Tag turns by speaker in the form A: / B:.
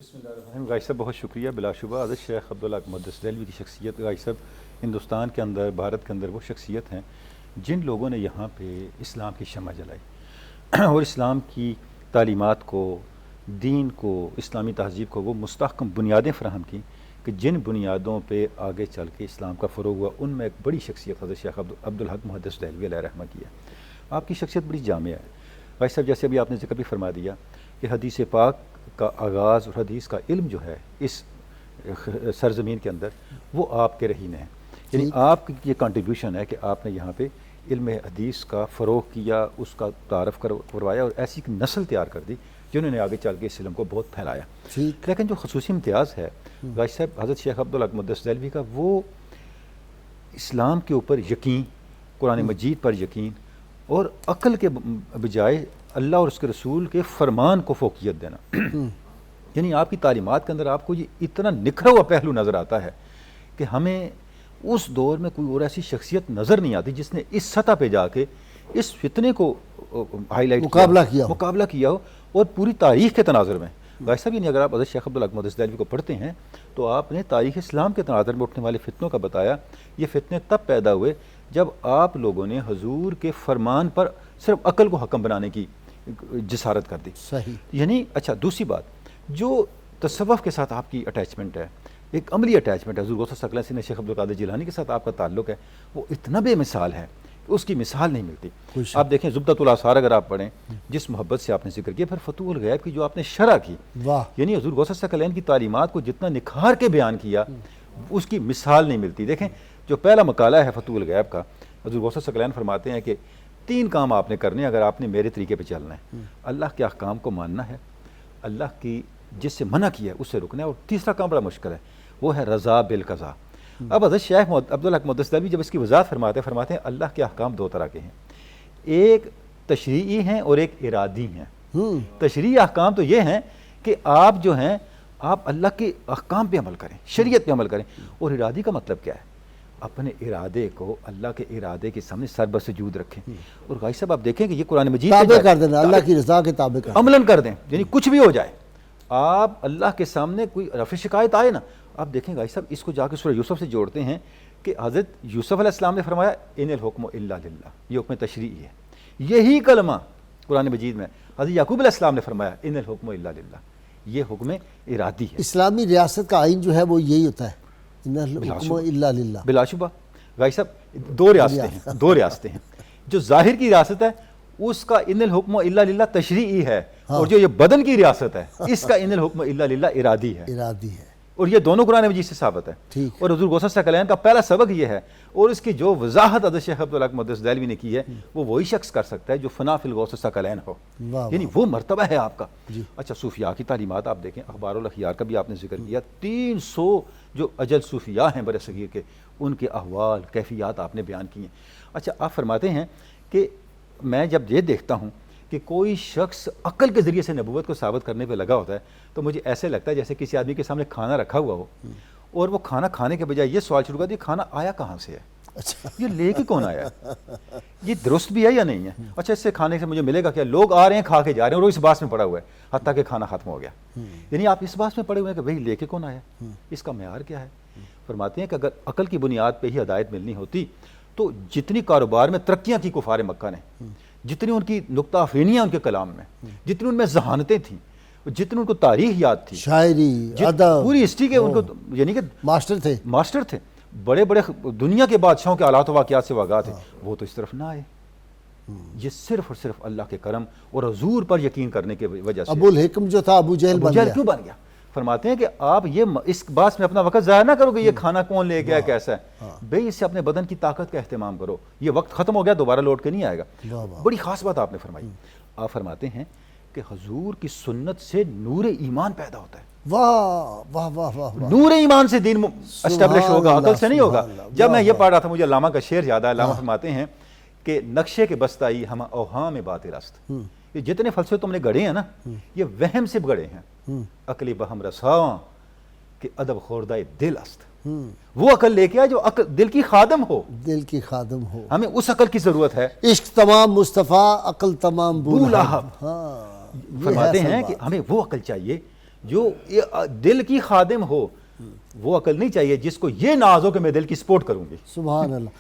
A: بسم اللہ الرحمن الرحیم۔ غازی صاحب بہت شکریہ۔ بلا شبہ حضرت شیخ عبداللہ مقدس دہلوی کی شخصیت، غازی صاحب ہندوستان کے اندر، بھارت کے اندر وہ شخصیت ہیں جن لوگوں نے یہاں پہ اسلام کی شمع جلائی اور اسلام کی تعلیمات کو، دین کو، اسلامی تہذیب کو وہ مستحکم بنیادیں فراہم کی کہ جن بنیادوں پہ آگے چل کے اسلام کا فروغ ہوا۔ ان میں ایک بڑی شخصیت حضرت شیخ عبدالحق محدث دہلوی علیہ رحمہ کی ہے۔ آپ کی شخصیت بڑی جامع ہے غازی صاحب، جیسے ابھی آپ نے ذکر بھی فرما دیا کہ حدیث پاک کا آغاز اور حدیث کا علم جو ہے اس سرزمین کے اندر وہ آپ کے رہین ہیں، یعنی آپ کی یہ کنٹریبیوشن ہے کہ آپ نے یہاں پہ علم حدیث کا فروغ کیا، اس کا تعارف کروایا اور ایسی ایک نسل تیار کر دی جنہوں نے آگے چل کے اس علم کو بہت پھیلایا۔ لیکن جو خصوصی امتیاز ہے غازی صاحب حضرت شیخ عبدالحق محدث دہلوی کا، وہ اسلام کے اوپر یقین، قرآن مجید پر یقین اور عقل کے بجائے اللہ اور اس کے رسول کے فرمان کو فوقیت دینا۔ یعنی آپ کی تعلیمات کے اندر آپ کو یہ اتنا نکھرا ہوا پہلو نظر آتا ہے کہ ہمیں اس دور میں کوئی اور ایسی شخصیت نظر نہیں آتی جس نے اس سطح پہ جا کے اس فتنے کو ہائی لائٹ مقابلہ کیا ہو اور پوری تاریخ کے تناظر میں۔ غازی صاحب یعنی اگر آپ حضرت شیخ عبدالحق محدث دہلوی کو پڑھتے ہیں تو آپ نے تاریخ اسلام کے تناظر میں اٹھنے والے فتنوں کا بتایا۔ یہ فتنے تب پیدا ہوئے جب آپ لوگوں نے حضور کے فرمان پر صرف عقل کو حکم بنانے کی جسارت کر دی۔ یعنی اچھا دوسری بات، جو تصوف کے ساتھ آپ کی اٹیچمنٹ ہے، ایک عملی اٹیچمنٹ ہے، حضور غوث ثقلین سیدنا شیخ عبدالقادر جیلانی کے ساتھ آپ کا تعلق ہے، وہ اتنا بے مثال ہے کہ اس کی مثال نہیں ملتی۔ آپ دیکھیں زبدۃ الآثار اگر آپ پڑھیں، جس محبت سے آپ نے ذکر کیا، پھر فتوح الغیب کی جو آپ نے شرح کی، یعنی حضور غوث ثقلین کی تعلیمات کو جتنا نکھار کے بیان کیا اس کی مثال نہیں ملتی۔ دیکھیں جو پہلا مقالہ ہے فتوح الغیب کا، حضور غوث ثقلین فرماتے ہیں کہ 3 کام آپ نے کرنے اگر آپ نے میرے طریقے پہ چلنا ہے۔ اللہ کے احکام کو ماننا ہے، اللہ کی جس سے منع کیا ہے اس سے رکنا ہے، اور تیسرا کام بڑا مشکل ہے، وہ ہے رضا بالقضاء۔ اب حضرت شیخ عبدالحق محدث دہلوی جب اس کی وضاحت فرماتے ہیں اللہ کے احکام 2 طرح کے ہیں، ایک تشریعی ہیں اور ایک ارادی ہیں۔ تشریعی احکام تو یہ ہیں کہ آپ جو ہیں آپ اللہ کے احکام پہ عمل کریں، شریعت پہ عمل کریں، اور ارادی کا مطلب کیا ہے؟ اپنے ارادے کو اللہ کے ارادے کے سامنے سر بسجود رکھیں۔ اور غازی صاحب آپ دیکھیں کہ یہ قرآن مجید
B: تابع کر دینا، اللہ کی رضا کے تابع کر دینا،
A: عملاً کر دیں، یعنی کچھ بھی ہو جائے آپ اللہ کے سامنے کوئی رفع شکایت آئے نا، آپ دیکھیں غازی صاحب اس کو جا کے سورہ یوسف سے جوڑتے ہیں کہ حضرت یوسف علیہ السلام نے فرمایا ان الحکم الا للہ، یہ حکم تشریعی ہے۔ یہی کلمہ قرآن مجید میں حضرت یعقوب علیہ السلام نے فرمایا ان الحکم الا للہ، یہ حکم ارادی ہے۔
B: اسلامی ریاست کا آئین جو ہے وہ یہی ہوتا ہے، ان الحکم الا للہ۔
A: بلا شبہ غازی صاحب 2 ریاستیں ہیں، جو ظاہر کی ریاست ہے اس کا ان الحکم الا للہ تشریعی ہے، اور جو یہ بدن کی ریاست ہے اس کا ان الحکم الا للہ ارادی ہے، اور یہ دونوں قرآن مجید سے ثابت ہے۔ اور حضور غوث ثقلین کا پہلا سبق یہ ہے، اور اس کی جو وضاحت حضرت شیخ عبدالحق محدث دہلوی نے کی ہے وہ وہی شخص کر سکتا ہے جو فنا فی الغوث ثقلین ہو، یعنی وہ مرتبہ ہے آپ کا۔ اچھا صوفیاء کی تعلیمات آپ دیکھیں، اخبار الاخیار کا بھی آپ نے ذکر کیا، 300 جو اجل صوفیاء ہیں برِ صغیر کے، ان کے احوال کیفیات آپ نے بیان کی ہیں۔ اچھا آپ فرماتے ہیں کہ میں جب یہ دیکھتا ہوں کہ کوئی شخص عقل کے ذریعے سے نبوت کو ثابت کرنے پہ لگا ہوتا ہے تو مجھے ایسے لگتا ہے جیسے کسی آدمی کے سامنے کھانا رکھا ہوا ہو اور وہ کھانا کھانے کے بجائے یہ سوال شروع کر دیا کھانا آیا کہاں سے ہے، یہ لے کے کون آیا، یہ درست بھی ہے یا نہیں ہے، اچھا اس سے کھانے سے مجھے ملے گا کیا، لوگ آ رہے ہیں کھا کے جا رہے ہیں اور وہ اس باس میں پڑا ہوا ہے حتیٰ کہ کھانا ختم ہو گیا، یعنی آپ اس باس میں پڑے ہوئے ہیں کہ بھئی لے کے کون آیا، اس کا معیار کیا ہے۔ فرماتے ہیں کہ اگر عقل کی بنیاد پہ ہی ہدایت ملنی ہوتی تو جتنی کاروبار میں ترقیاں کی کفار مکہ نے، جتنی ان کی نکتہ آفرینیاں ان کے کلام میں، جتنی ان میں ذہانتیں تھیں، جتنی ان کو تاریخ یاد تھی،
B: شاعری، ادب،
A: پوری ہسٹری کے ان کو یعنی کہ ماسٹر تھے، بڑے بڑے دنیا کے بادشاہوں کے حالات و واقعات سے واقع تھے، وہ تو اس طرف نہ آئے۔ یہ صرف اور صرف اللہ کے کرم اور حضور پر یقین کرنے کی وجہ سے۔
B: ابو الحکم جو تھا ابو جہل
A: کیوں بن گیا؟ فرماتے ہیں کہ آپ یہ اس بات میں اپنا وقت ضائع نہ کرو کہ یہ کھانا کون لے گیا کیسا ہے، بھئی اس سے اپنے بدن کی طاقت کا اہتمام کرو، یہ وقت ختم ہو گیا دوبارہ لوٹ کے نہیں آئے گا۔ بڑی خاص بات آپ نے فرمائی، آپ فرماتے ہیں کہ حضور کی سنت سے نور ایمان پیدا ہوتا ہے۔
B: واہ واہ واہ واہ،
A: نور ایمان سے دین اسٹیبلش ہوگا، عقل سے نہیں ہوگا۔ جب میں یہ پڑھ رہا تھا مجھے علامہ کا شعر یاد آیا، علامہ فرماتے ہیں کہ نقشے کے بستائی ہم اوہام باطل است، یہ جتنے فلسفے تم نے گڑے ہیں نا یہ وہم سے گڑے ہیں، عقلی بہم رساں کہ ادب خوردہ دل است، وہ عقل لے کے آئے جو دل کی خادم ہو، ہمیں اس عقل کی ضرورت ہے۔
B: عشق تمام مصطفیٰ، عقل تمام بولہب۔
A: فرماتے ہیں کہ ہمیں وہ عقل چاہیے جو دل کی خادم ہو وہ عقل نہیں چاہیے جس کو یہ ناز ہو کہ میں دل کی سپورٹ کروں گی.
B: سبحان اللہ.